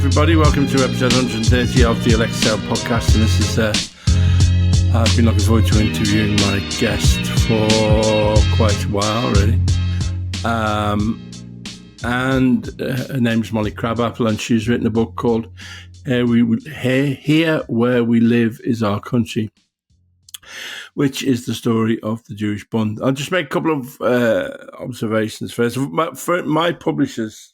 everybody. Welcome to episode 130 of the alexeisaylepodcast. And this is, I've been looking forward to interviewing my guest for quite a while, really. Her name's Molly Crabapple, and she's written a book called Here Where We Live Is Our Country, which is the story of the Jewish Bund. I'll just make a couple of observations first. My publishers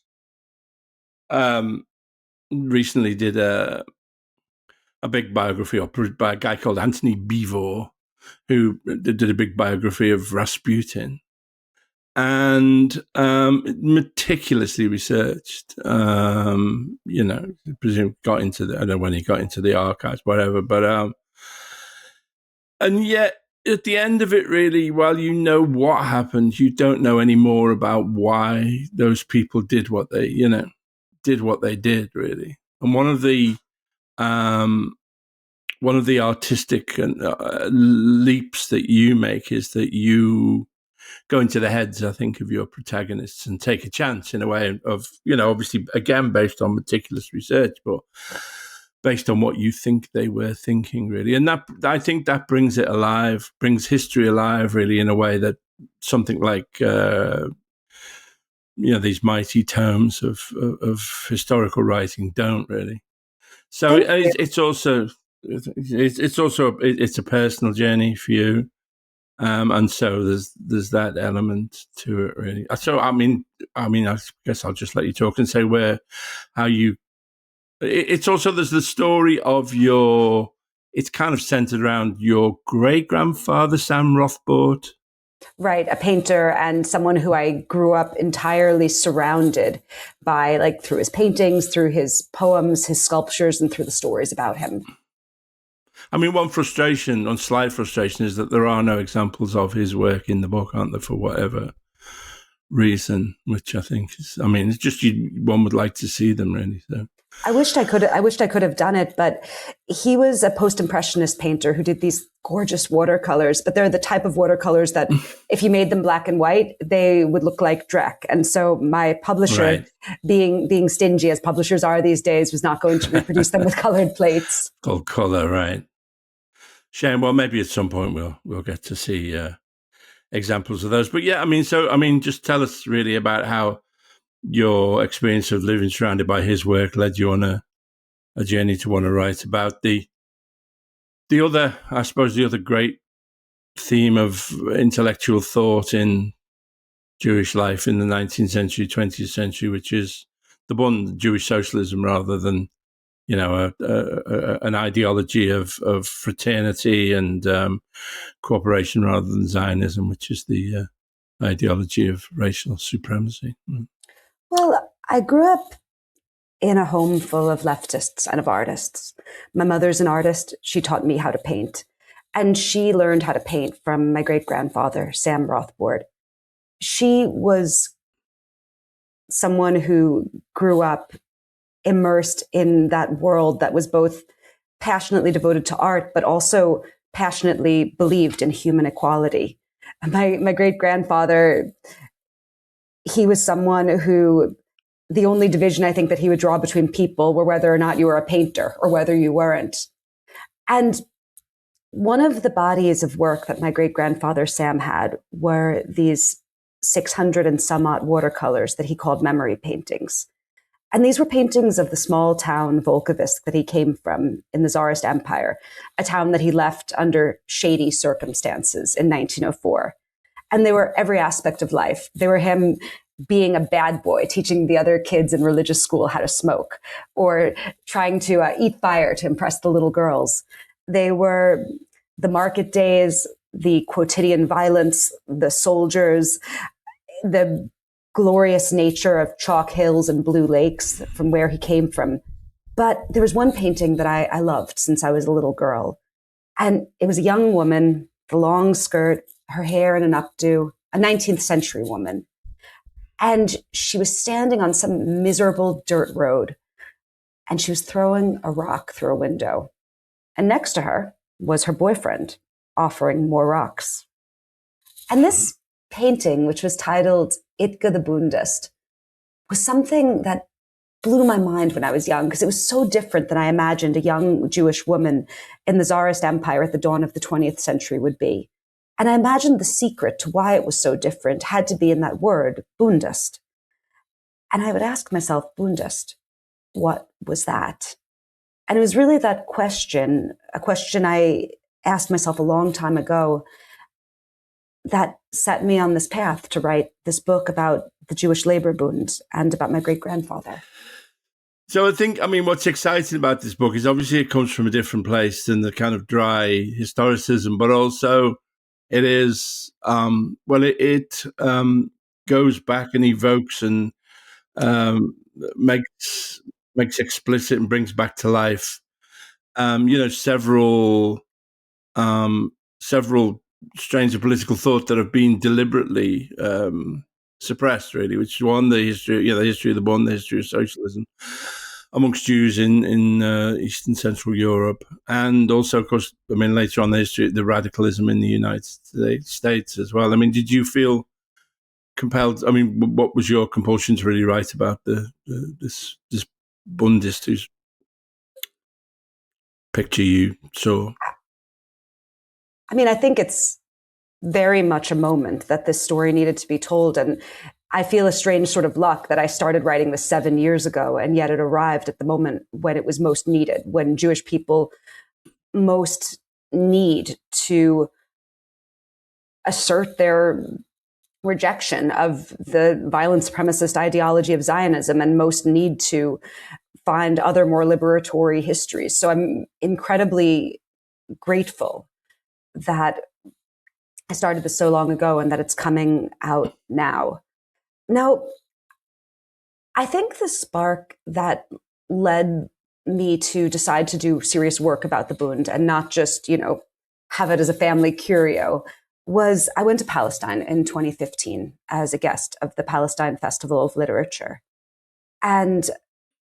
recently did a big biography by a guy called Anthony Beevor, who did a big biography of Rasputin, and meticulously researched. Presume got into I don't know when he got into the archives, whatever, but and yet at the end of it, really, while you know what happened, you don't know any more about why those people did what they did, really. And one of the artistic leaps that you make is that you go into the heads, I think, of your protagonists and take a chance in a way of, obviously, again, based on meticulous research, but based on what you think they were thinking, really. And that, I think, that brings it alive, brings history alive, really, in a way that something like these mighty tomes of historical writing don't, really. So it's a personal journey for you, and so there's that element to it, really. So I guess I'll just let you talk and say how you. It's also there's the story of it's kind of centered around your great grandfather Sam Rothbard. Right, a painter and someone who I grew up entirely surrounded by, like through his paintings, through his poems, his sculptures, and through the stories about him. I mean, one slight frustration is that there are no examples of his work in the book, aren't there, for whatever reason, which I think is, it's just one would like to see them, really. So. I wished I could have done it, but he was a post-impressionist painter who did these gorgeous watercolors, but they're the type of watercolors that if you made them black and white, they would look like dreck. And so my publisher, right, being stingy as publishers are these days, was not going to reproduce them with colored plates. Called color, right. Shame. Well, maybe at some point we'll get to see examples of those. But yeah, just tell us really about how your experience of living surrounded by his work led you on a journey to want to write about the other great theme of intellectual thought in Jewish life in the 19th century, 20th century, which is the Bund, Jewish socialism, rather than an ideology of fraternity and cooperation, rather than Zionism, which is the ideology of racial supremacy. Well, I grew up in a home full of leftists and of artists. My mother's an artist. She taught me how to paint. And she learned how to paint from my great-grandfather, Sam Rothbard. She was someone who grew up immersed in that world that was both passionately devoted to art, but also passionately believed in human equality. My great-grandfather, he was someone who, the only division I think that he would draw between people were whether or not you were a painter or whether you weren't. And one of the bodies of work that my great-grandfather Sam had were these 600 and some odd watercolors that he called memory paintings. And these were paintings of the small town Volkovisk that he came from in the Tsarist Empire, a town that he left under shady circumstances in 1904. And they were every aspect of life. They were him being a bad boy, teaching the other kids in religious school how to smoke, or trying to eat fire to impress the little girls. They were the market days, the quotidian violence, the soldiers, the glorious nature of chalk hills and blue lakes from where he came from. But there was one painting that I loved since I was a little girl. And it was a young woman, the long skirt, her hair in an updo, a 19th century woman. And she was standing on some miserable dirt road, and she was throwing a rock through a window. And next to her was her boyfriend, offering more rocks. And this painting, which was titled Itke the Bundist, was something that blew my mind when I was young because it was so different than I imagined a young Jewish woman in the Tsarist Empire at the dawn of the 20th century would be. And I imagined the secret to why it was so different had to be in that word, Bundist. And I would ask myself, Bundist, what was that? And it was really that question, a question I asked myself a long time ago, that set me on this path to write this book about the Jewish labor Bund and about my great-grandfather. So I think, I mean, what's exciting about this book is obviously it comes from a different place than the kind of dry historicism, but also it is, it goes back and evokes and makes explicit and brings back to life, several strains of political thought that have been deliberately suppressed, really, which is one, the history of the Bund, the history of socialism amongst Jews in East and Central Europe, and also, of course, I mean, later on, the radicalism in the United States as well. I mean, did you feel compelled? I mean, what was your compulsion to really write about this Bundist whose picture you saw? I mean, I think it's very much a moment that this story needed to be told. And I feel a strange sort of luck that I started writing this 7 years ago, and yet it arrived at the moment when it was most needed, when Jewish people most need to assert their rejection of the violent supremacist ideology of Zionism and most need to find other more liberatory histories. So I'm incredibly grateful that I started this so long ago and that it's coming out now. Now, I think the spark that led me to decide to do serious work about the Bund and not just, have it as a family curio was I went to Palestine in 2015 as a guest of the Palestine Festival of Literature. And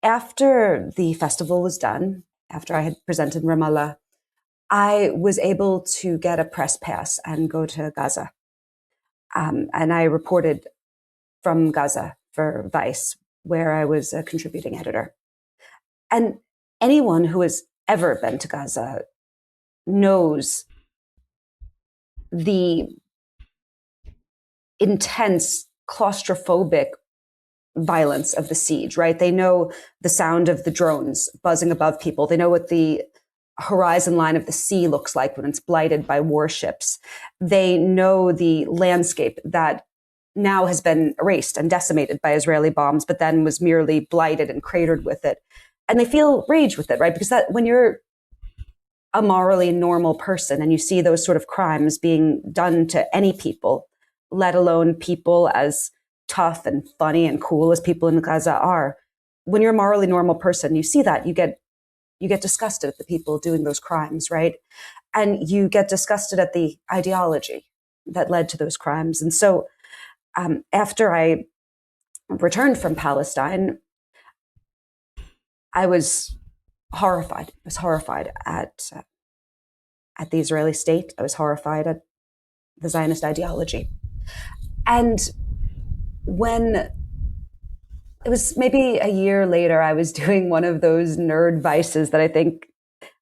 after the festival was done, after I had presented in Ramallah, I was able to get a press pass and go to Gaza. And I reported from Gaza for Vice, where I was a contributing editor. And anyone who has ever been to Gaza knows the intense claustrophobic violence of the siege, right? They know the sound of the drones buzzing above people. They know what the horizon line of the sea looks like when it's blighted by warships. They know the landscape that now has been erased and decimated by Israeli bombs, but then was merely blighted and cratered with it. And they feel rage with it, right? Because that when you're a morally normal person and you see those sort of crimes being done to any people, let alone people as tough and funny and cool as people in Gaza are, when you're a morally normal person, you see that, you get disgusted at the people doing those crimes, right? And you get disgusted at the ideology that led to those crimes. And so after I returned from Palestine, I was horrified. I was horrified at the Israeli state. I was horrified at the Zionist ideology. And when it was maybe a year later, I was doing one of those nerd vices that I think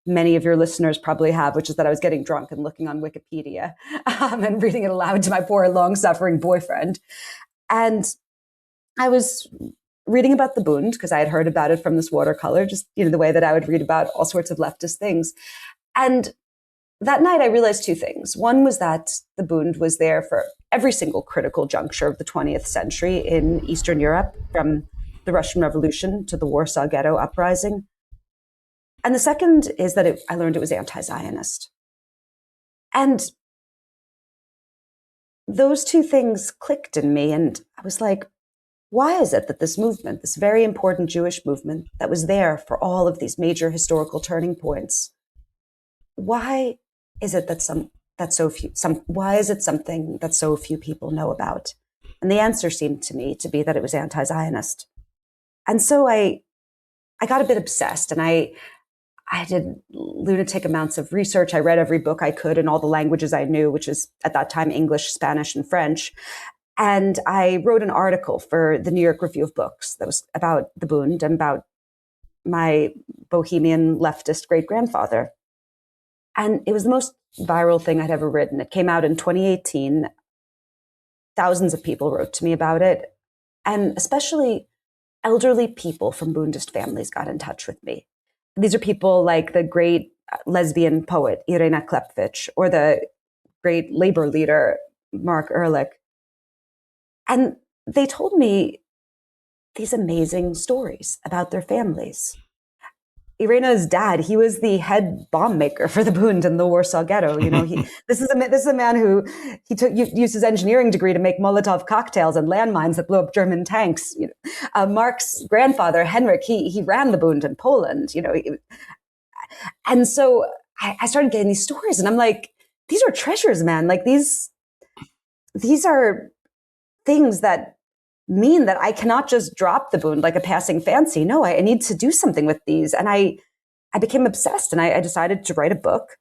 many of your listeners probably have, which is that I was getting drunk and looking on Wikipedia and reading it aloud to my poor long-suffering boyfriend. And I was reading about the Bund because I had heard about it from this watercolor, just the way that I would read about all sorts of leftist things. And that night I realized two things. One was that the Bund was there for every single critical juncture of the 20th century in Eastern Europe, from the Russian Revolution to the Warsaw Ghetto Uprising. And the second is that I learned it was anti-Zionist. And those two things clicked in me, and I was like, why is it that this movement, this very important Jewish movement that was there for all of these major historical turning points, why is it that something that so few people know about? And the answer seemed to me to be that it was anti-Zionist. And so I got a bit obsessed, and I did lunatic amounts of research. I read every book I could in all the languages I knew, which is at that time English, Spanish, and French. And I wrote an article for the New York Review of Books that was about the Bund and about my bohemian leftist great-grandfather. And it was the most viral thing I'd ever written. It came out in 2018. Thousands of people wrote to me about it. And especially elderly people from Bundist families got in touch with me. These are people like the great lesbian poet Irena Klepvich or the great labor leader Mark Ehrlich. And they told me these amazing stories about their families. Irena's dad, he was the head bomb maker for the Bund in the Warsaw Ghetto. This is a man who used his engineering degree to make Molotov cocktails and landmines that blew up German tanks. Mark's grandfather Henrik, he ran the Bund in Poland. And so I started getting these stories, and I'm like, these are treasures, man. Like these are things that mean that I cannot just drop the Bund like a passing fancy. No, I need to do something with these. And I became obsessed, and I decided to write a book.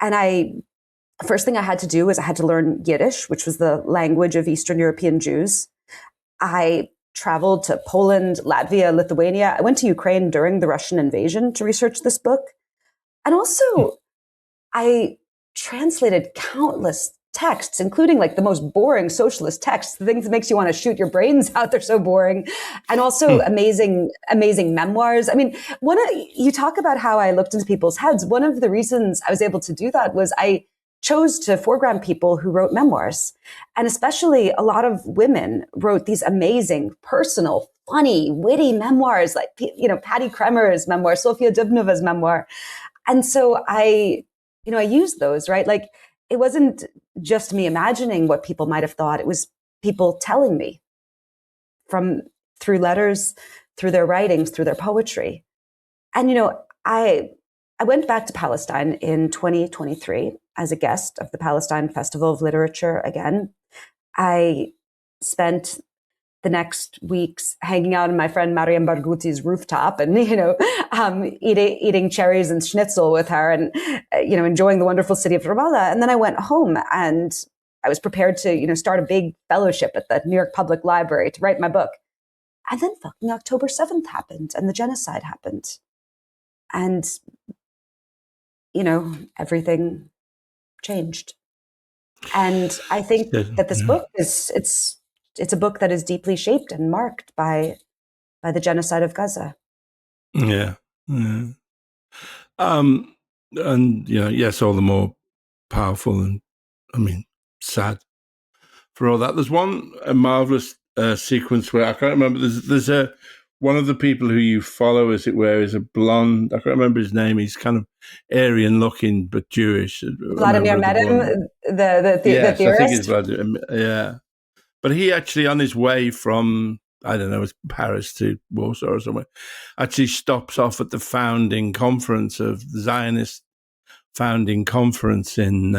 And first thing I had to do was I had to learn Yiddish, which was the language of Eastern European Jews. I traveled to Poland, Latvia, Lithuania. I went to Ukraine during the Russian invasion to research this book. And also I translated countless texts, including like the most boring socialist texts, the things that makes you want to shoot your brains out. They're so boring. And also amazing memoirs. I mean, you talk about how I looked into people's heads. One of the reasons I was able to do that was I chose to foreground people who wrote memoirs. And especially a lot of women wrote these amazing, personal, funny, witty memoirs, like, Patty Kremer's memoir, Sofia Dubnova's memoir. And so I used those, right? Like, it wasn't just me imagining what people might have thought. It was people telling me through letters, through their writings, through their poetry. And, I went back to Palestine in 2023 as a guest of the Palestine Festival of Literature again. I spent the next weeks hanging out on my friend Mariam Barghouti's rooftop and, eating cherries and schnitzel with her and, enjoying the wonderful city of Ramallah. And then I went home and I was prepared to, start a big fellowship at the New York Public Library to write my book. And then fucking October 7th happened and the genocide happened. And, everything changed. And I think that this book it's a book that is deeply shaped and marked by the genocide of Gaza. Yeah. And yes, all the more powerful and, sad for all that. There's a marvelous sequence where I can't remember. There's one of the people who you follow, as it were, is a blonde. I can't remember his name. He's kind of Aryan looking but Jewish. Vladimir Medem, the theorist. I think it's Vladimir. Yeah. But he actually, on his way from, I don't know, it's Paris to Warsaw or somewhere, actually stops off at the founding conference of the Zionist founding conference in,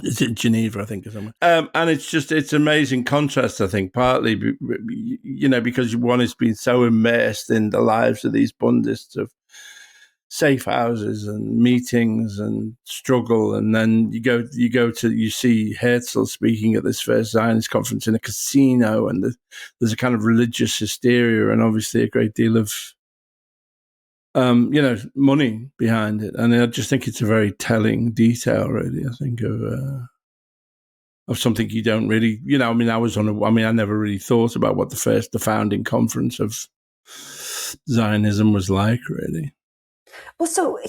is it Geneva, I think, or somewhere. And it's amazing contrast, I think, partly, because one has been so immersed in the lives of these Bundists of safe houses and meetings and struggle, and then you see Herzl speaking at this first Zionist conference in a casino, and there's a kind of religious hysteria and obviously a great deal of money behind it. And I just think it's a very telling detail, really, I think, of something you don't really, I never really thought about what the founding conference of Zionism was like, really. Well, so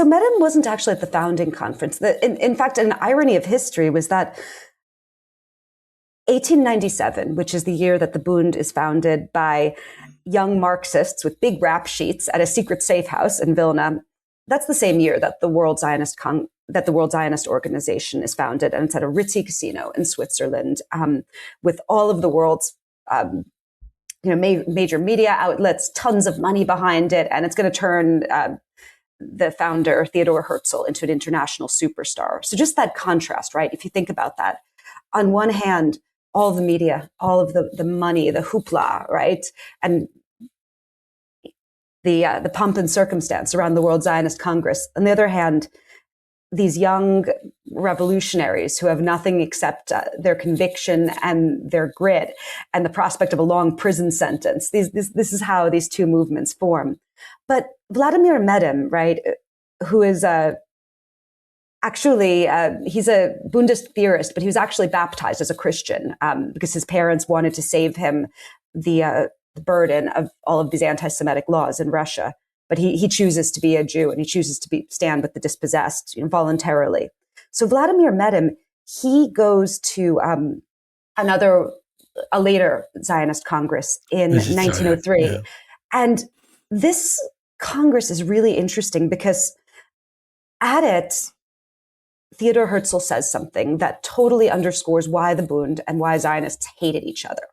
Medem wasn't actually at the founding conference. In fact, an irony of history was that 1897, which is the year that the Bund is founded by young Marxists with big rap sheets at a secret safe house in Vilna, that's the same year that the World Zionist Organization is founded, and it's at a ritzy casino in Switzerland, with all of the world's major media outlets, tons of money behind it, and it's going to turn the founder, Theodor Herzl, into an international superstar. So just that contrast, right? If you think about that, on one hand, all the media, all of the money, the hoopla, right? And the pomp and circumstance around the World Zionist Congress. On the other hand, these young revolutionaries who have nothing except their conviction and their grit and the prospect of a long prison sentence. This is how these two movements form. But Vladimir Medem, right, who is actually, he's a Bundist theorist, but he was actually baptized as a Christian because his parents wanted to save him the burden of all of these anti-Semitic laws in Russia. But he chooses to be a Jew, and he chooses to stand with the dispossessed, voluntarily. So Vladimir Medem, he goes to a later Zionist Congress in 1903. Yeah. And this Congress is really interesting because at it, Theodor Herzl says something that totally underscores why the Bund and why Zionists hated each other.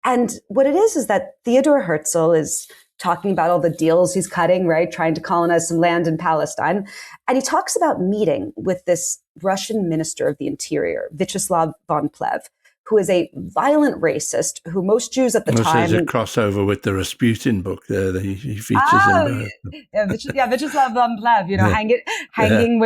And what it is that Theodor Herzl is talking about all the deals he's cutting, right? Trying to colonize some land in Palestine. And he talks about meeting with this Russian minister of the interior, Vyacheslav von Plehve, who is a violent racist who most Jews at the time... There's a crossover with the Rasputin book there that he features in both. Vyacheslav von Plehve, hanging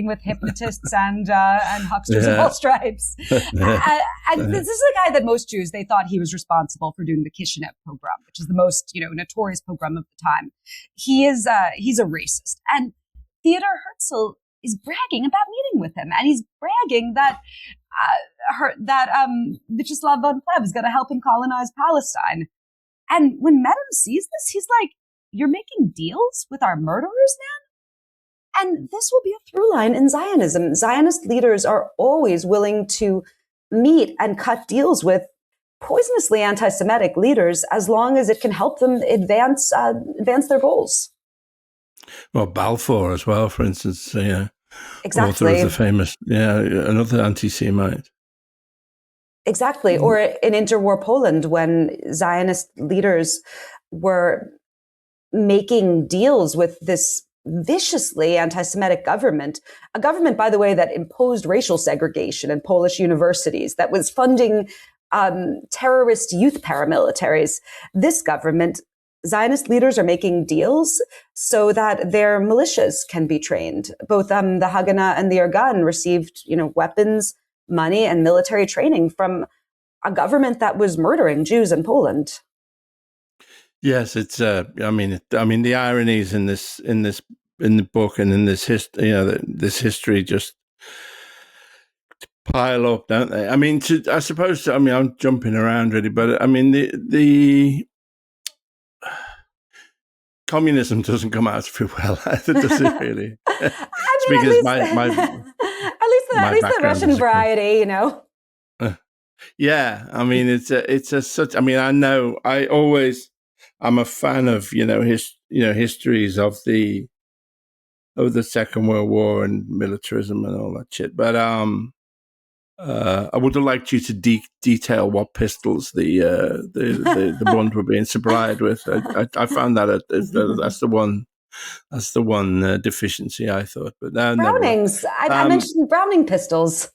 with hypnotists and hucksters of all stripes. And this is a guy that most Jews, they thought he was responsible for doing the Kishinev pogrom, which is the most notorious pogrom of the time. He's a racist, and Theodor Herzl is bragging about meeting with him, and he's bragging that Vyacheslav von Plehve is going to help him colonize Palestine. And when Medem sees this, he's like, "You're making deals with our murderers, man?" And this will be a through line in Zionism. Zionist leaders are always willing to meet and cut deals with poisonously anti-Semitic leaders as long as it can help them advance their goals. Well, Balfour as well, for instance, exactly. Author of the famous, another anti-Semite. Exactly. Or in interwar Poland, when Zionist leaders were making deals with this viciously anti-Semitic government, a government, by the way, that imposed racial segregation in Polish universities, that was funding terrorist youth paramilitaries. This government, Zionist leaders are making deals so that their militias can be trained. Both the Haganah and the Irgun received, weapons, money, and military training from a government that was murdering Jews in Poland. Yes, it's. The ironies in the book and in this history, this history just pile up, don't they? I suppose. I'm jumping around really, but the communism doesn't come out very well either, does it really? At least the Russian variety, Yeah, I know. I'm a fan of histories of the Second World War and militarism and all that shit. But I would have liked you to detail what pistols the Bund were being supplied with. I found that's the one deficiency, I thought. But Brownings. I mentioned Browning pistols.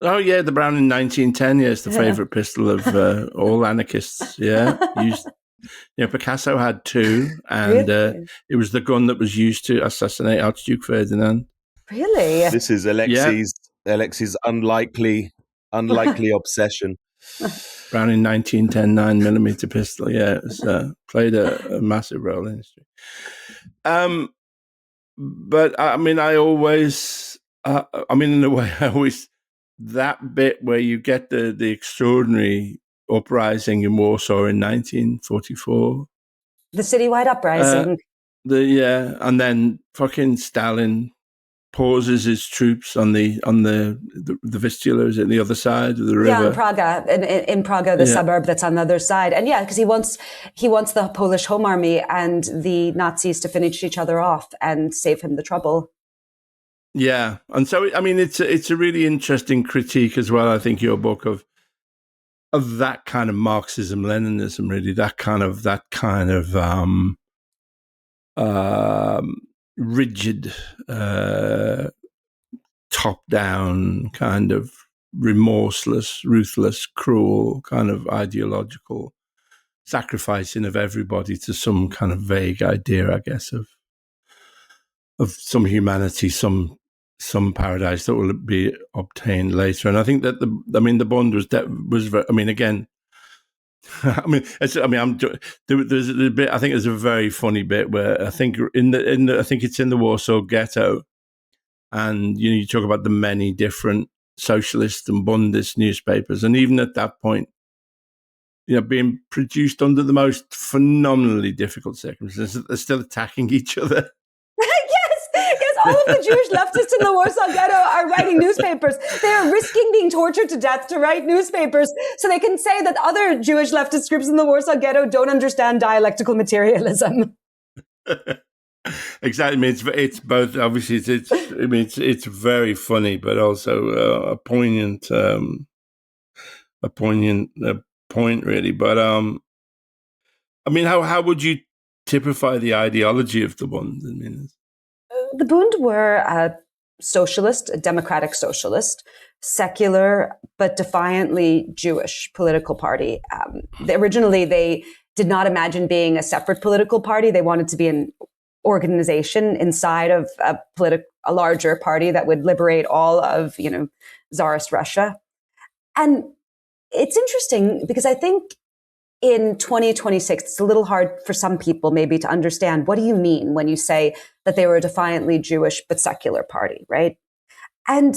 Oh yeah, the Browning 1910. Yes, the favorite pistol of all anarchists. Yeah, used. Picasso had two, and really? It was the gun that was used to assassinate Archduke Ferdinand. Really? This is Alexei's unlikely obsession. Browning 1910 9mm pistol. Yeah, it played a massive role in history. But I always, in a way, that bit where you get the extraordinary uprising in Warsaw in 1944. The citywide uprising. And then fucking Stalin pauses his troops on the Vistula, is it the other side of the river? Yeah, in Praga, in Praga, the suburb that's on the other side. And because he wants the Polish Home Army and the Nazis to finish each other off and save him the trouble. Yeah, and so it's a really interesting critique as well. I think your book of that kind of Marxism, Leninism, really that kind of rigid, top-down kind of remorseless, ruthless, cruel kind of ideological sacrificing of everybody to some kind of vague idea, I guess, some humanity, some paradise that will be obtained later. And I think that the Bund was very, I mean, again, there's a bit. I think there's a very funny bit where I think I think it's in the Warsaw Ghetto, and you talk about the many different socialist and Bundist newspapers, and even at that point, being produced under the most phenomenally difficult circumstances, they're still attacking each other. Yes, all of the Jewish leftists in the Warsaw Ghetto are writing newspapers. They are risking being tortured to death to write newspapers so they can say that other Jewish leftist groups in the Warsaw Ghetto don't understand dialectical materialism. Exactly. I mean, it's both. Obviously, it's very funny, but also a poignant point, really. But I mean, how would you typify the ideology of the Bund? I mean, the Bund were a socialist, a democratic socialist, secular but defiantly Jewish political party. Originally, they did not imagine being a separate political party. They wanted to be an organization inside of a larger party that would liberate all of Tsarist Russia. And it's interesting because I think in 2026, it's a little hard for some people maybe to understand, what do you mean when you say that they were a defiantly Jewish but secular party, right? And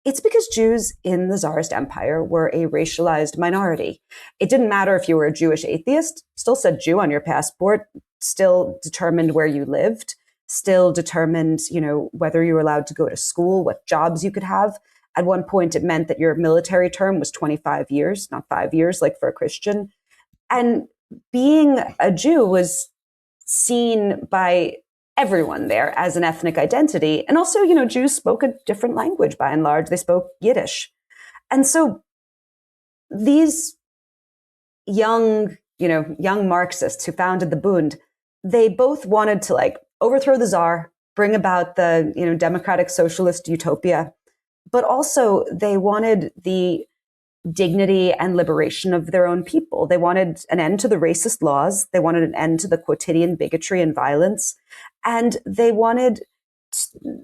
it's because Jews in the Tsarist Empire were a racialized minority. It didn't matter if you were a Jewish atheist, still said Jew on your passport, still determined where you lived, still determined, whether you were allowed to go to school, what jobs you could have. At one point, it meant that your military term was 25 years, not 5 years, like for a Christian. And being a Jew was seen by everyone there as an ethnic identity. And also, Jews spoke a different language by and large. They spoke Yiddish. And so these young Marxists who founded the Bund, they both wanted to overthrow the Tsar, bring about the, democratic socialist utopia, but also they wanted the dignity and liberation of their own people. They wanted an end to the racist laws. They wanted an end to the quotidian bigotry and violence. And they wanted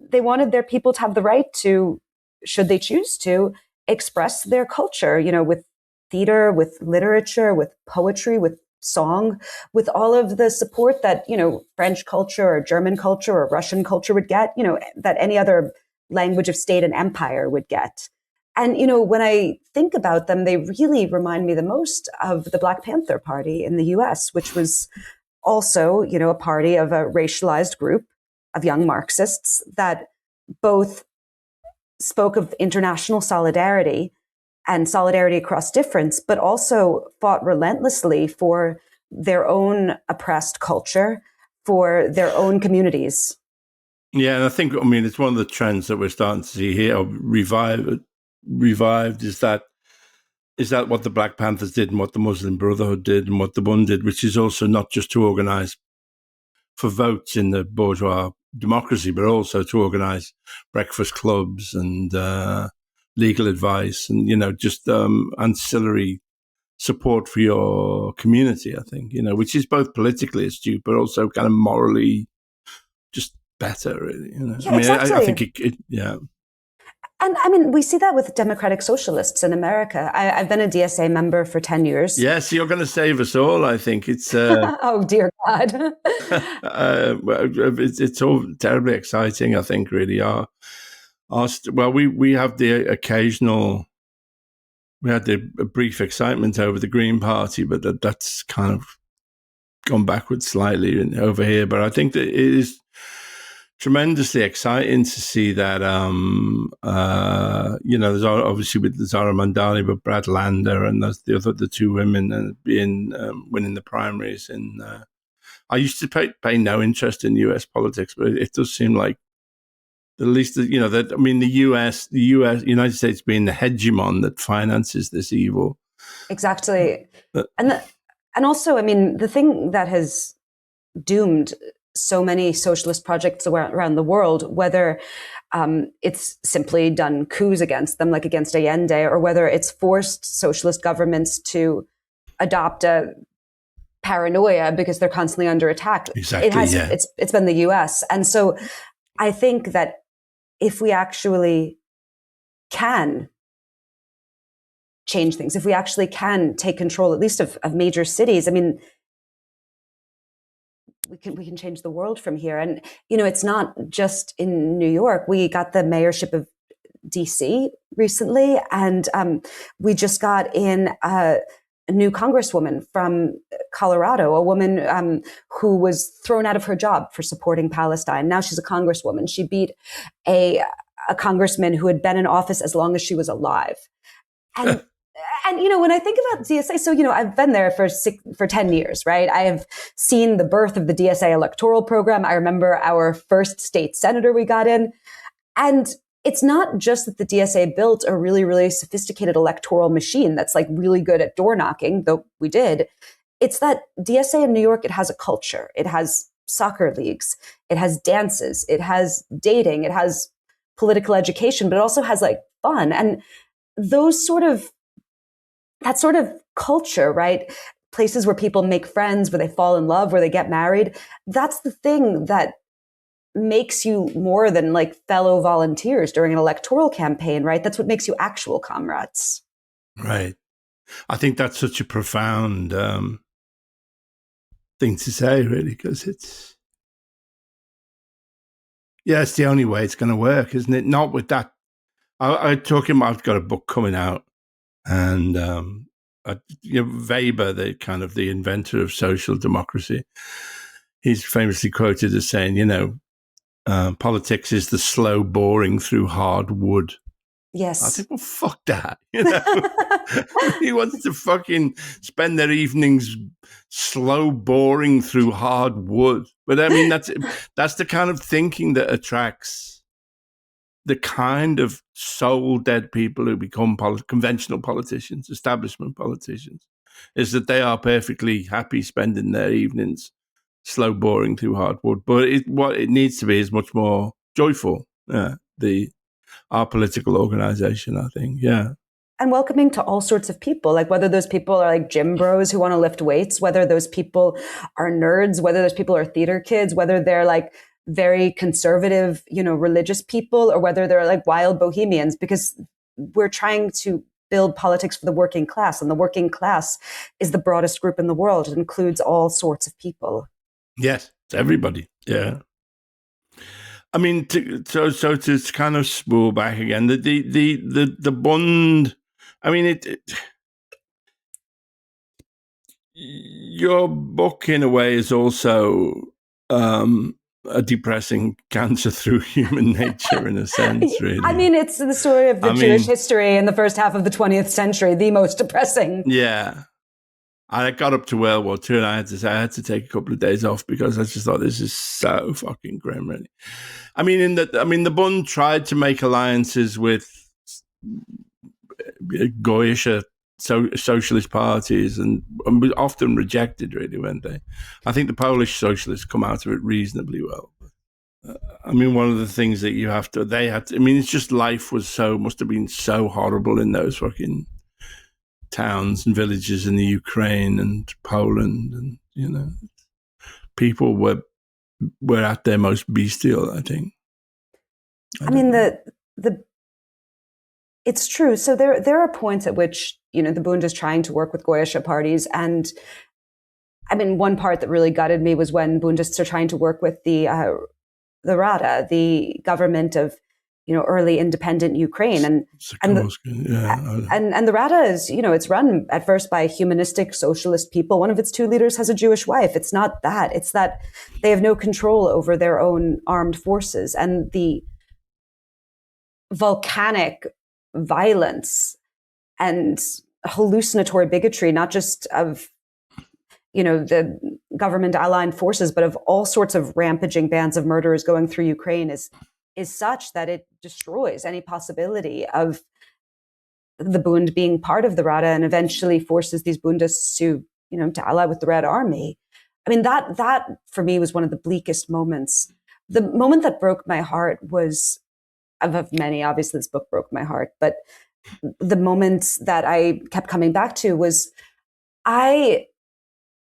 their people to have the right to, should they choose to, express their culture, with theater, with literature, with poetry, with song, with all of the support that, French culture or German culture or Russian culture would get, that any other language of state and empire would get. And, when I think about them, they really remind me the most of the Black Panther Party in the US, which was also, a party of a racialized group of young Marxists that both spoke of international solidarity and solidarity across difference, but also fought relentlessly for their own oppressed culture, for their own communities. Yeah, and I think, it's one of the trends that we're starting to see here, revived, is that what the Black Panthers did and what the Muslim Brotherhood did and what the Bund did, which is also not just to organize for votes in the bourgeois democracy, but also to organize breakfast clubs and legal advice and, just ancillary support for your community, I think, which is both politically astute, but also kind of morally just better, really. Yeah, exactly. I think it yeah. And we see that with democratic socialists in America. I've been a DSA member for 10 years. Yes, you're going to save us all, I think. It's oh, dear God. It's all terribly exciting, I think, really. We have the occasional, we had a brief excitement over the Green Party, but that's kind of gone backwards slightly over here. But I think that it is tremendously exciting to see that, there's obviously with the Zara Mandani, but Brad Lander and the two women winning the primaries. And I used to pay no interest in US politics, but it does seem like at least, the United States being the hegemon that finances this evil. Exactly. And also, the thing that has doomed so many socialist projects around the world, whether it's simply done coups against them, like against Allende, or whether it's forced socialist governments to adopt a paranoia because they're constantly under attack. Exactly. It's been the US. And so I think that if we actually can change things, if we actually can take control, at least of major cities, I mean, we can change the world from here. And, it's not just in New York. We got the mayorship of DC recently, and we just got in a new congresswoman from Colorado, a woman who was thrown out of her job for supporting Palestine. Now she's a congresswoman. She beat a congressman who had been in office as long as she was alive. And when I think about DSA, so, I've been there for 10 years, right? I have seen the birth of the DSA electoral program. I remember our first state senator we got in. And it's not just that the DSA built a really, really sophisticated electoral machine that's like really good at door knocking, though we did. It's that DSA in New York, it has a culture. It has soccer leagues. It has dances. It has dating. It has political education, but it also has like fun. And that sort of culture, right? Places where people make friends, where they fall in love, where they get married. That's the thing that makes you more than like fellow volunteers during an electoral campaign, right? That's what makes you actual comrades. Right. I think that's such a profound thing to say, really, because it's the only way it's going to work, isn't it? Not with that. I've got a book coming out, and Weber, the inventor of social democracy, he's famously quoted as saying, politics is the slow boring through hard wood. Yes. I think, well, fuck that. He wants to fucking spend their evenings slow boring through hard wood. But I mean, that's the kind of thinking that attracts the kind of soul dead people who become conventional politicians, establishment politicians, is that they are perfectly happy spending their evenings slow boring through hard wood. But what it needs to be is much more joyful. Our political organization, I think. Yeah. And welcoming to all sorts of people, like whether those people are like gym bros who want to lift weights, whether those people are nerds, whether those people are theater kids, whether they're like very conservative, religious people, or whether they're like wild bohemians, because we're trying to build politics for the working class. And the working class is the broadest group in the world. It includes all sorts of people. Yes, it's everybody. Yeah. I mean, so to kind of spool back again, the Bund. I mean, your book in a way is also a depressing cancer through human nature, in a sense. Really, I mean, it's the story of the Jewish history in the first half of the 20th century, the most depressing. Yeah. I got up to World War II, and I had to take a couple of days off because I just thought this is so fucking grim, really. I mean, the Bund tried to make alliances with Goyish socialist parties and was often rejected, really, weren't they? I think the Polish socialists come out of it reasonably well. I mean, one of the things that it's just life must have been so horrible in those fucking towns and villages in the Ukraine and Poland, and people were at their most bestial, I think. I mean, it's true. So there are points at which the Bund is trying to work with Goyish parties, and I mean, one part that really gutted me was when Bundists are trying to work with the Rada, the government of early independent Ukraine, and the Rada is it's run at first by humanistic socialist people. One of its two leaders has a Jewish wife. It's not that; it's that they have no control over their own armed forces, and the volcanic violence and hallucinatory bigotry, not just of the government aligned forces, but of all sorts of rampaging bands of murderers going through Ukraine, is such that it destroys any possibility of the Bund being part of the Rada, and eventually forces these Bundists to ally with the Red Army. I mean, that for me was one of the bleakest moments. The moment that broke my heart was, of many, obviously this book broke my heart, but the moment that I kept coming back to was I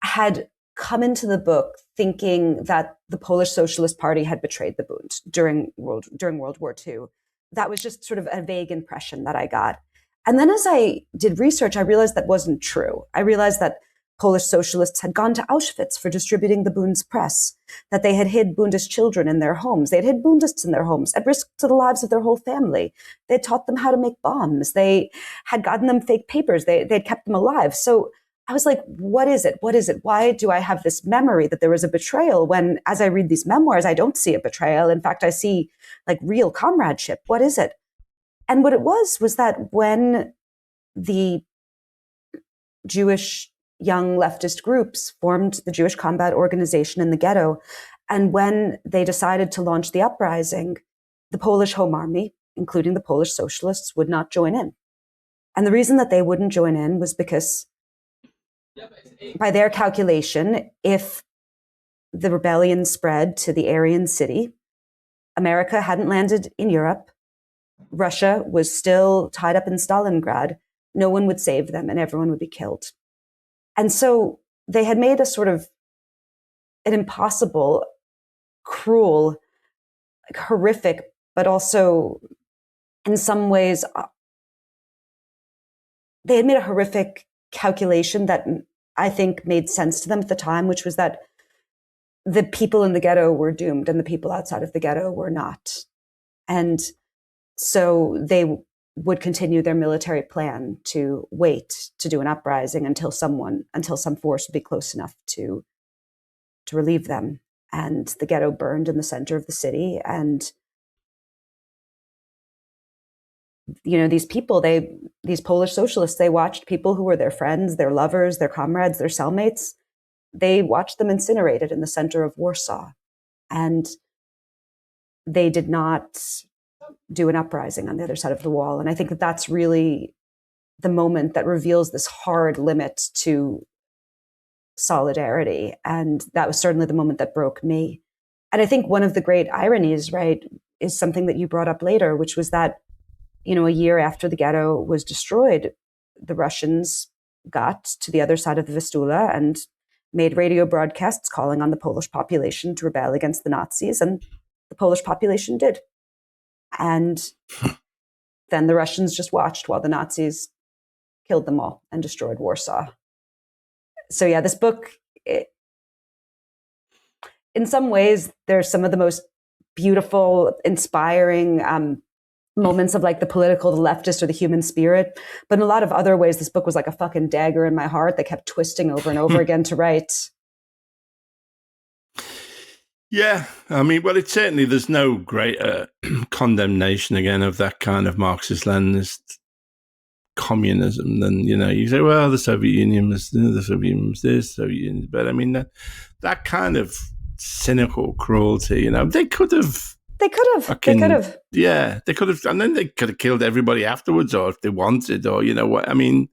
had come into the book thinking that the Polish Socialist Party had betrayed the Bund during World War II. That was just sort of a vague impression that I got. And then as I did research, I realized that wasn't true. I realized that Polish socialists had gone to Auschwitz for distributing the Bund's press, that they had hid Bundist children in their homes. They had hid Bundists in their homes at risk to the lives of their whole family. They had taught them how to make bombs. They had gotten them fake papers. They'd kept them alive. So I was like, what is it? What is it? Why do I have this memory that there was a betrayal when, as I read these memoirs, I don't see a betrayal. In fact, I see like real comradeship. What is it? And what it was that when the Jewish young leftist groups formed the Jewish Combat Organization in the ghetto, and when they decided to launch the uprising, the Polish Home Army, including the Polish socialists, would not join in. And the reason that they wouldn't join in was because, by their calculation, if the rebellion spread to the Aryan city, America hadn't landed in Europe, Russia was still tied up in Stalingrad, no one would save them and everyone would be killed. And so they had made a sort of an impossible, cruel, like horrific, but also in some ways, they had made a horrific calculation that I think made sense to them at the time, which was that the people in the ghetto were doomed and the people outside of the ghetto were not. And so they would continue their military plan to wait to do an uprising until some force would be close enough to relieve them. And the ghetto burned in the center of the city. And, you know, these Polish socialists, they watched people who were their friends, their lovers, their comrades, their cellmates. They watched them incinerated in the center of Warsaw. And they did not do an uprising on the other side of the wall. And I think that that's really the moment that reveals this hard limit to solidarity. And that was certainly the moment that broke me. And I think one of the great ironies, right, is something that you brought up later, which was that, you know, a year after the ghetto was destroyed, the Russians got to the other side of the Vistula and made radio broadcasts calling on the Polish population to rebel against the Nazis. And the Polish population did. And then the Russians just watched while the Nazis killed them all and destroyed Warsaw. So yeah, this book, in some ways, there's some of the most beautiful, inspiring moments of like the political, the leftist, or the human spirit. But in a lot of other ways, this book was like a fucking dagger in my heart that kept twisting over and over again to write. Yeah, I mean, well, it's certainly, there's no greater condemnation again of that kind of Marxist-Leninist communism than, you know, you say, well, the Soviet Union was this, the Soviet Union, but I mean, that kind of cynical cruelty, you know, they could have. Yeah, they could have, and then they could have killed everybody afterwards, or if they wanted, or, you know what, I mean,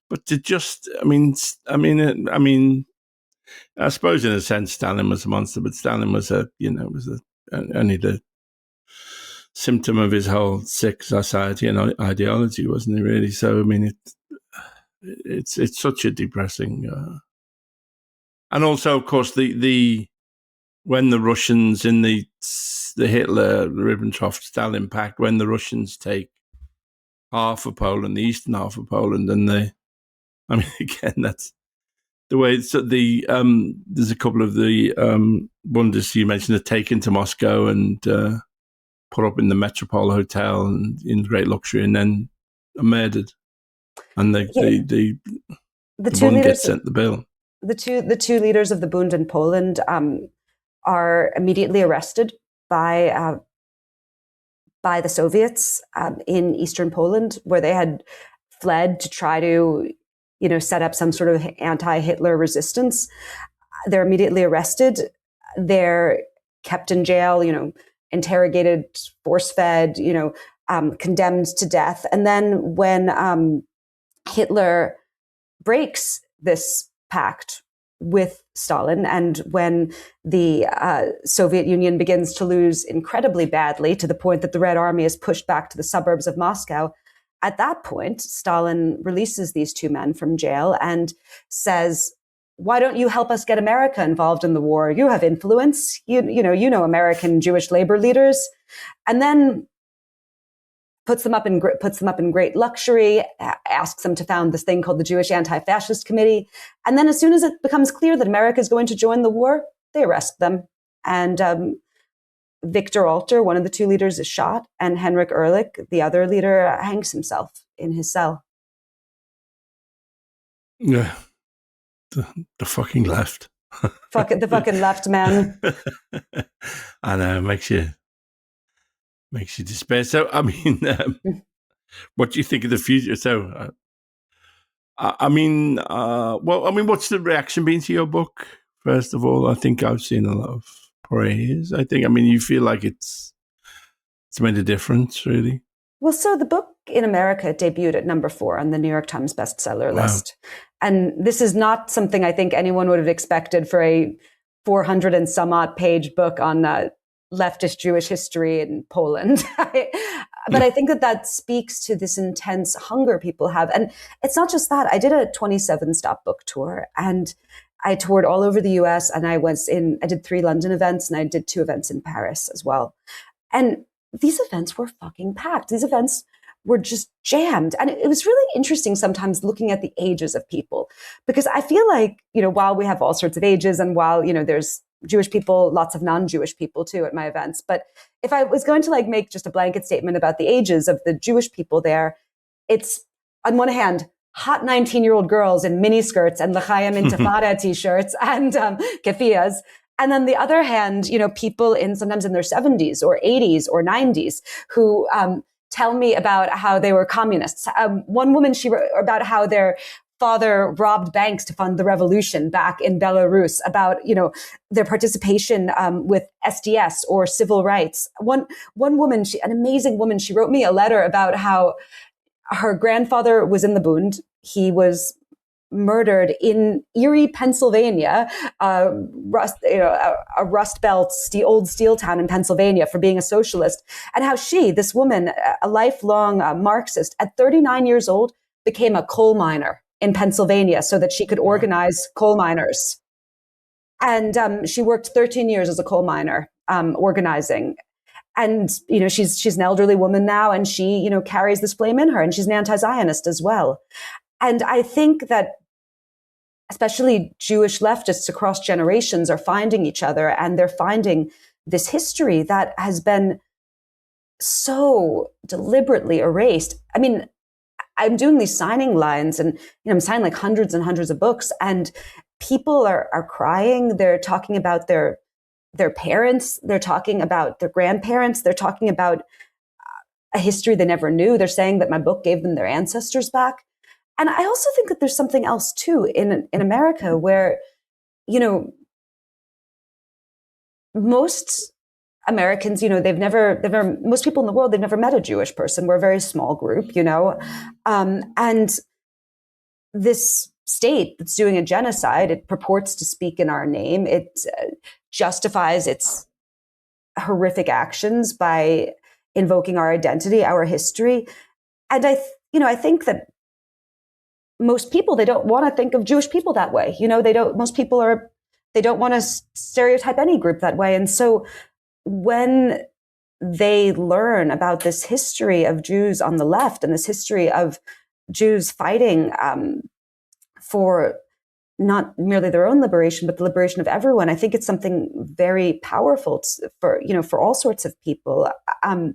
but to just, I suppose in a sense Stalin was a monster, but Stalin was only the symptom of his whole sick society and ideology, wasn't he, really? So, I mean, it's such a depressing, and also, of course, the when the Russians in the Hitler, Ribbentrop-Stalin pact, when the take half of Poland, the eastern half of Poland, and again, that's the way it's there's a couple of the Bundists you mentioned are taken to Moscow and put up in the Metropole Hotel and in great luxury, and then are murdered. And the Bund gets sent the bill. The two leaders of the Bund in Poland are immediately arrested by the Soviets in eastern Poland, where they had fled to try to, you know, set up some sort of anti-Hitler resistance. They're immediately arrested. They're kept in jail, you know, interrogated, force-fed, you know, condemned to death. And then when Hitler breaks this pact with Stalin, and when the Soviet Union begins to lose incredibly badly to the point that the Red Army is pushed back to the suburbs of Moscow, at that point, Stalin releases these two men from jail and says, why don't you help us get America involved in the war? You have influence. You know American Jewish labor leaders, and then puts them up in great luxury, asks them to found this thing called the Jewish Anti-Fascist Committee, and then as soon as it becomes clear that America is going to join the war, they arrest them. And Victor Alter, one of the two leaders, is shot, and Henrik Ehrlich, the other leader, hangs himself in his cell. Yeah. The fucking left. The fucking left, man. I know, makes you despair. So, I mean, what do you think of the future? So, what's the reaction been to your book? First of all, I think I've seen a lot of praise. You feel like it's made a difference, really. Well, so the book in America debuted at number 4 on the New York Times bestseller list. And this is not something I think anyone would have expected for a 400 and some odd page book on leftist Jewish history in Poland. But I think that speaks to this intense hunger people have. And it's not just that. I did a 27-stop book tour, and I toured all over the US, and I did 3 London events, and I did 2 events in Paris as well. And these events were fucking packed. These events were just jammed. And it was really interesting sometimes looking at the ages of people, because I feel like, while we have all sorts of ages, and while, there's Jewish people, lots of non-Jewish people too at my events. But if I was going to make just a blanket statement about the ages of the Jewish people there, it's on one hand, hot 19-year-old girls in miniskirts and L'chaim Intifada t-shirts and keffiyehs. And then the other hand, people sometimes in their 70s or 80s or 90s who tell me about how they were communists. One woman, she wrote about how their father robbed banks to fund the revolution back in Belarus, about, their participation with SDS or civil rights. One woman, an amazing woman, she wrote me a letter about how her grandfather was in the Bund. He was murdered in Erie, Pennsylvania, a Rust Belt old steel town in Pennsylvania, for being a socialist, and how this woman, a lifelong Marxist, at 39 years old, became a coal miner in Pennsylvania so that she could organize coal miners. And she worked 13 years as a coal miner, organizing. And, she's an elderly woman now, and she, carries this flame in her, and she's an anti-Zionist as well. And I think that especially Jewish leftists across generations are finding each other, and they're finding this history that has been so deliberately erased. I mean, I'm doing these signing lines, and I'm signing like hundreds and hundreds of books, and people are crying. They're talking about their parents. They're talking about their grandparents. They're talking about a history they never knew. They're saying that my book gave them their ancestors back. And I also think that there's something else too in America where, most Americans, most people in the world, they've never met a Jewish person. We're a very small group, and this state that's doing a genocide, it purports to speak in our name. It justifies its horrific actions by invoking our identity, our history. And I think that most people, they don't want to think of Jewish people that way. Most people they don't want to stereotype any group that way. And so when they learn about this history of Jews on the left, and this history of Jews fighting for not merely their own liberation, but the liberation of everyone, I think it's something very powerful for all sorts of people. I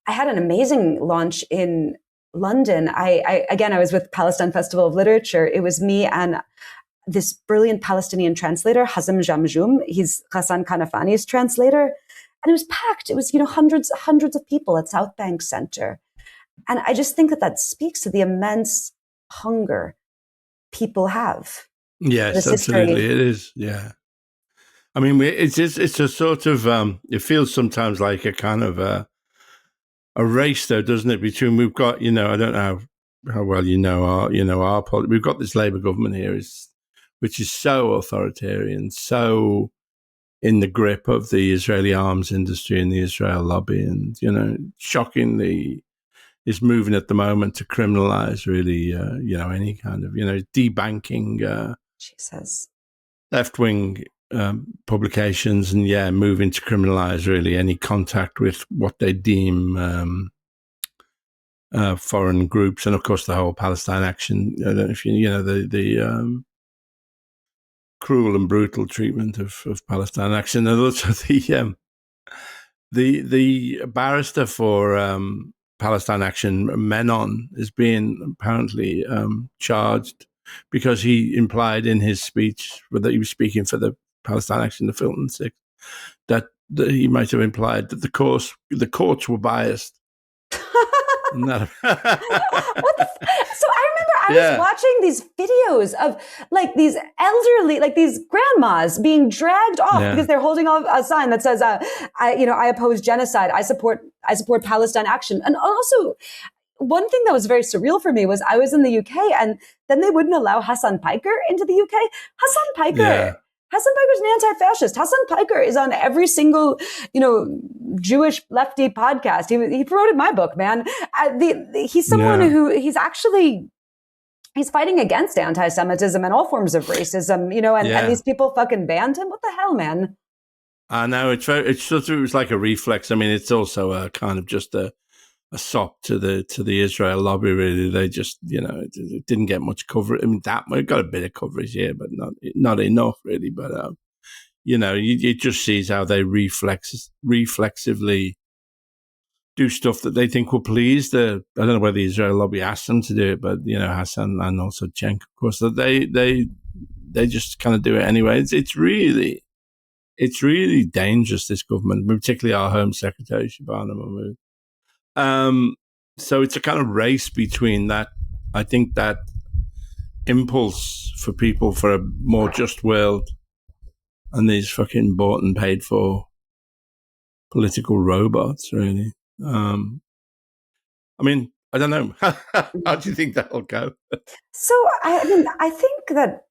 had an amazing launch in London. I was with Palestine Festival of Literature. It was me and this brilliant Palestinian translator, Hazem Jamjoum. He's Hassan Kanafani's translator. And it was packed. It was, hundreds of people at South Bank Center. And I just think that speaks to the immense hunger people have. Yes, absolutely. It is. Yeah. I mean, it's a sort of, it feels sometimes like a kind of a race, though, doesn't it? Between, we've got, I don't know how well our politics. We've got this Labour government here, which is so authoritarian, so in the grip of the Israeli arms industry and the Israel lobby, and shockingly is moving at the moment to criminalize really, any kind of, debanking. Jesus. left-wing publications, and moving to criminalize really any contact with what they deem foreign groups, and of course the whole Palestine Action. I don't know if you know the cruel and brutal treatment of Palestine Action, and also the barrister for Palestine Action, Menon, is being apparently charged because he implied in his speech that he was speaking for the Palestine Action, the Filton Six, that he might have implied that the courts were biased. So I remember I was watching these videos of like these elderly, like these grandmas being dragged off because they're holding off a sign that says, I oppose genocide. I support Palestine Action. And also one thing that was very surreal for me was I was in the UK and then they wouldn't allow Hassan Piker into the UK. Hassan Piker's an anti-fascist. Hassan Piker is on every single, Jewish lefty podcast. He promoted my book, man. He's someone who he's fighting against anti-Semitism and all forms of racism, and these people fucking banned him. What the hell, man? I know it was like a reflex. I mean, it's also a kind of just a sop to the Israel lobby. Really, they just it didn't get much coverage. I mean, it got a bit of coverage here, but not enough really. But it just sees how they reflexively do stuff that they think will please I don't know whether the Israel lobby asked them to do it, but Hassan and also Cenk, of course, that they just kind of do it anyway. It's really dangerous, this government, particularly our Home Secretary Shabana Mahmood. So it's a kind of race between that. I think that impulse for people for a more just world and these fucking bought and paid for political robots, really. I mean, I don't know. How do you think that'll go? So, I think that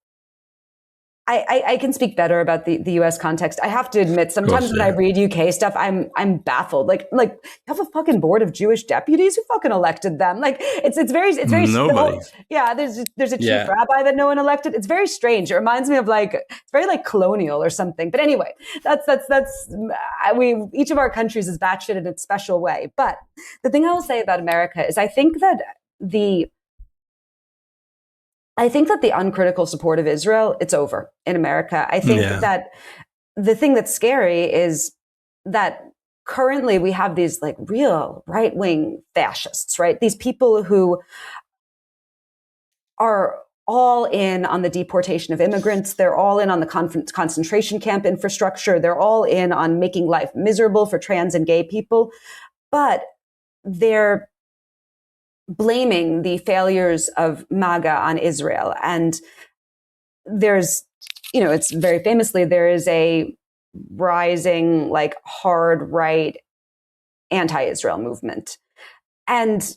I can speak better about the U.S. context. I have to admit, sometimes when I read UK stuff, I'm baffled. Like you have a fucking board of Jewish deputies. Who fucking elected them? Like it's very nobody. There's a chief rabbi that no one elected. It's very strange. It reminds me of it's very colonial or something. But anyway, that's each of our countries is batshit in its special way. But the thing I will say about America is I think that the uncritical support of Israel, it's over in America. I think that the thing that's scary is that currently we have these real right-wing fascists, right? These people who are all in on the deportation of immigrants. They're all in on the concentration camp infrastructure. They're all in on making life miserable for trans and gay people. But they're blaming the failures of MAGA on Israel. And there's, it's very famously, there is a rising, hard right anti-Israel movement. And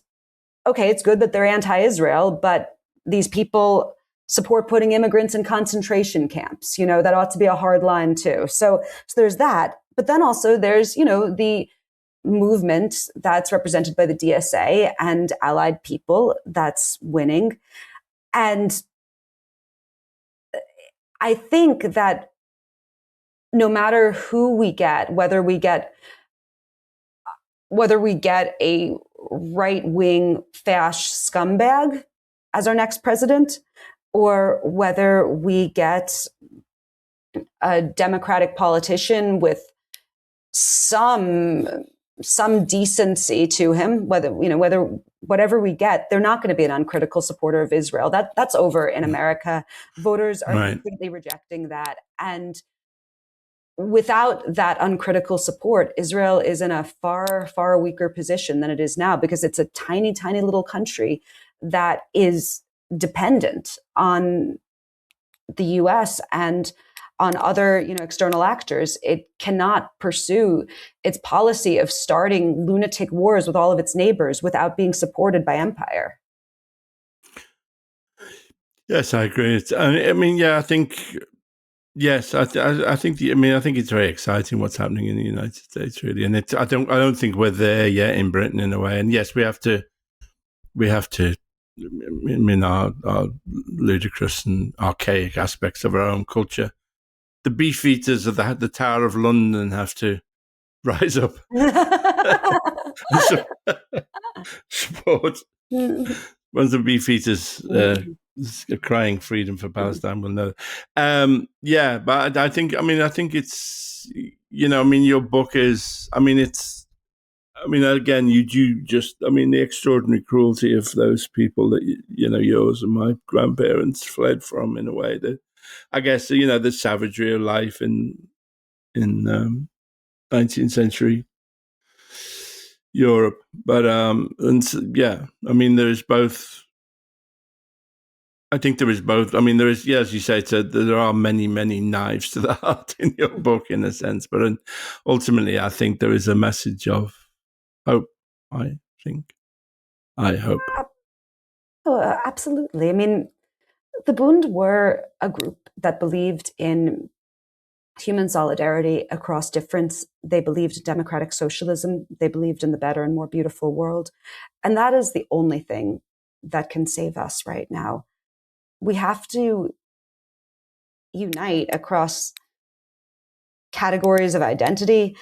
okay, it's good that they're anti-Israel, but these people support putting immigrants in concentration camps. That ought to be a hard line too. So there's that. But then also there's, the movement that's represented by the DSA and allied people that's winning. And I think that no matter who we get, whether we get a right-wing fash scumbag as our next president, or whether we get a Democratic politician with some decency to him, whatever we get, they're not going to be an uncritical supporter of Israel. That's over in America. Voters are completely rejecting that. And without that uncritical support, Israel is in a far, far weaker position than it is now, because it's a tiny, tiny little country that is dependent on the US and on other, external actors. It cannot pursue its policy of starting lunatic wars with all of its neighbors without being supported by empire. Yes, I agree. I think it's very exciting what's happening in the United States, really. And I don't think we're there yet in Britain in a way. And yes, we have to. Our ludicrous and archaic aspects of our own culture the beefeaters of the Tower of London have to rise up and support. Once the beefeaters crying freedom for Palestine will know. But I think it's, your book is, again, you do just, the extraordinary cruelty of those people that, yours and my grandparents fled from, in a way that, I guess, the savagery of life in 19th century Europe. But, there is both. I think there is both. There is, as you say, there are many, many knives to the heart in your book, in a sense. But ultimately, I think there is a message of hope. I hope. Oh, absolutely. The Bund were a group that believed in human solidarity across difference. They believed in democratic socialism. They believed in the better and more beautiful world. And that is the only thing that can save us right now. We have to unite across categories of identity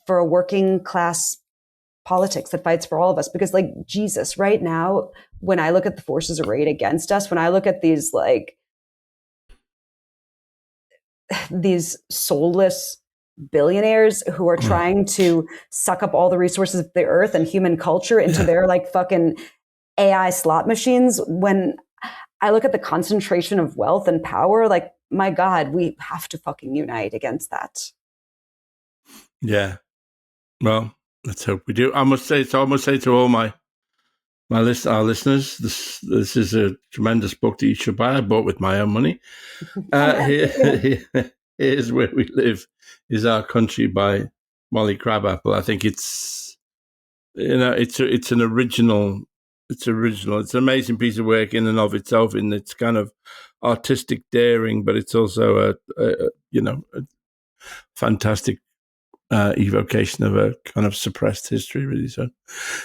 for a working class politics that fights for all of us. Because, like, Jesus, right now, when I look at the forces arrayed against us, when I look at these soulless billionaires who are trying to suck up all the resources of the earth and human culture into their fucking AI slot machines, when I look at the concentration of wealth and power, my God, we have to fucking unite against that. Yeah. Well, let's hope we do. I must say to all our listeners, this is a tremendous book that you should buy. I bought with my own money. Here's Where We Live Is Our Country by Molly Crabapple. I think it's an original. It's original. It's an amazing piece of work in and of itself, in its kind of artistic daring, but it's also a fantastic evocation of a kind of suppressed history, really. So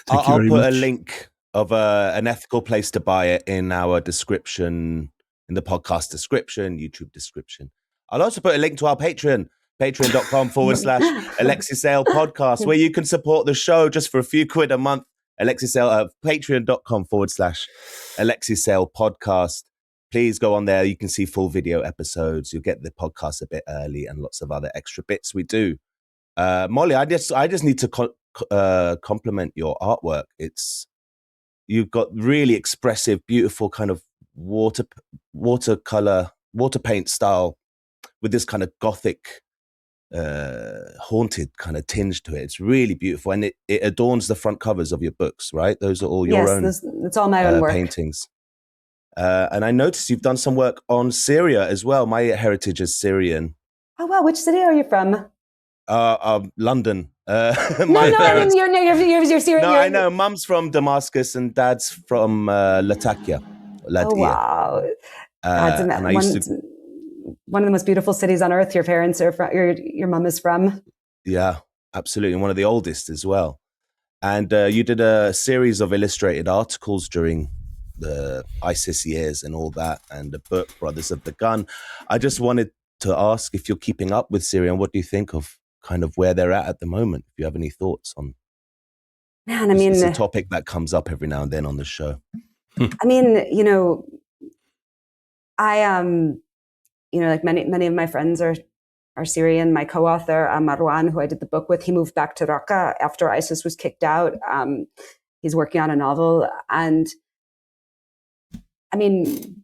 I'll put a link of an ethical place to buy it in our description, in the podcast description, YouTube description. I'll also put a link to our Patreon, patreon.com/alexeisaylepodcast, where you can support the show just for a few quid a month. patreon.com/alexeisaylepodcast. Please go on there. You can see full video episodes. You'll get the podcast a bit early and lots of other extra bits we do. Molly, I just need to compliment your artwork. You've got really expressive, beautiful kind of watercolor, water paint style with this kind of gothic, haunted kind of tinge to it. It's really beautiful, and it adorns the front covers of your books, right? Those are all your own. It's all my own work. Paintings. And I noticed you've done some work on Syria as well. My heritage is Syrian. Oh wow! Which city are you from? London. You're Syrian. No, I know. Mum's from Damascus and Dad's from Latakia. Oh wow! One of the most beautiful cities on earth. Your parents are from. Your mum is from. Yeah, absolutely. One of the oldest as well. And you did a series of illustrated articles during the ISIS years and all that, and the book Brothers of the Gun. I just wanted to ask if you're keeping up with Syria, and what do you think of kind of where they're at the moment? If you have any thoughts on. Man, it's a topic that comes up every now and then on the show. Like many of my friends are Syrian. My co-author, Marwan, who I did the book with, he moved back to Raqqa after ISIS was kicked out. He's working on a novel. And I'm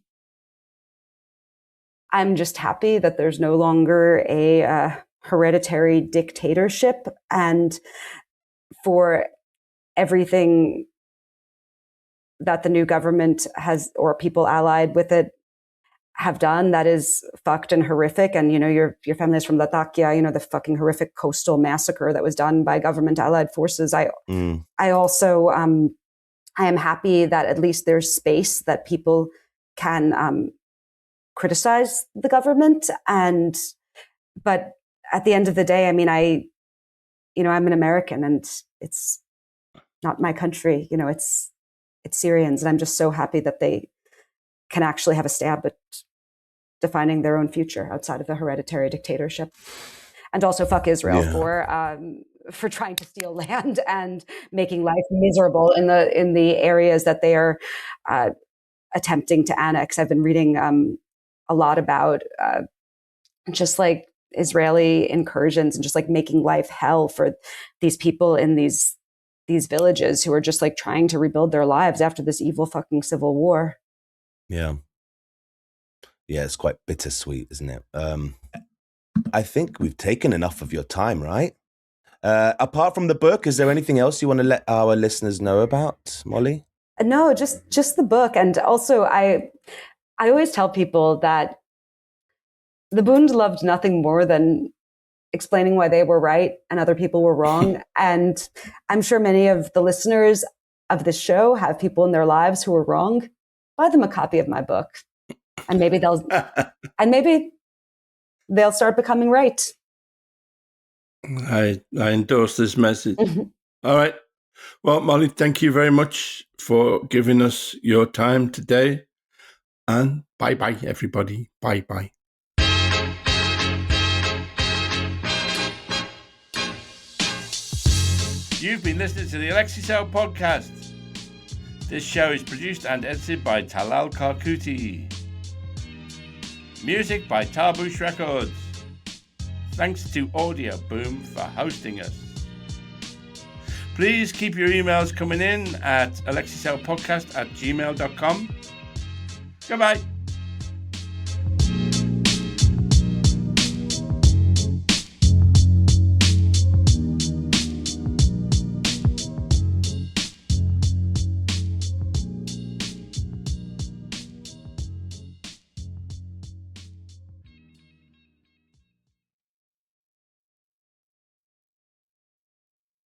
just happy that there's no longer a hereditary dictatorship, and for everything that the new government has, or people allied with it, have done that is fucked and horrific. And your family is from Latakia, the fucking horrific coastal massacre that was done by government allied forces. I also I am happy that at least there's space that people can criticize the government. But at the end of the day, I'm an American, and it's not my country. It's Syrians, and I'm just so happy that they can actually have a stab at defining their own future outside of a hereditary dictatorship. And also fuck Israel for trying to steal land and making life miserable in the areas that they are attempting to annex. I've been reading a lot about just like Israeli incursions and just like making life hell for these people in these villages who are just like trying to rebuild their lives after this evil fucking civil war. Yeah, it's quite bittersweet, isn't it? I think we've taken enough of your time, right? Apart from the book, is there anything else you want to let our listeners know about, Molly? No, just the book. And also I always tell people that the Bund loved nothing more than explaining why they were right and other people were wrong. And I'm sure many of the listeners of this show have people in their lives who are wrong. Buy them a copy of my book, and maybe they'll start becoming right. I endorse this message. All right. Well, Molly, thank you very much for giving us your time today. And bye-bye, everybody. Bye-bye. You've been listening to the alexeisaylepodcast. This show is produced and edited by Talal Karkuti. Music by Tarbush Records. Thanks to Audio Boom for hosting us. Please keep your emails coming in at alexeisaylepodcast@gmail.com. Goodbye.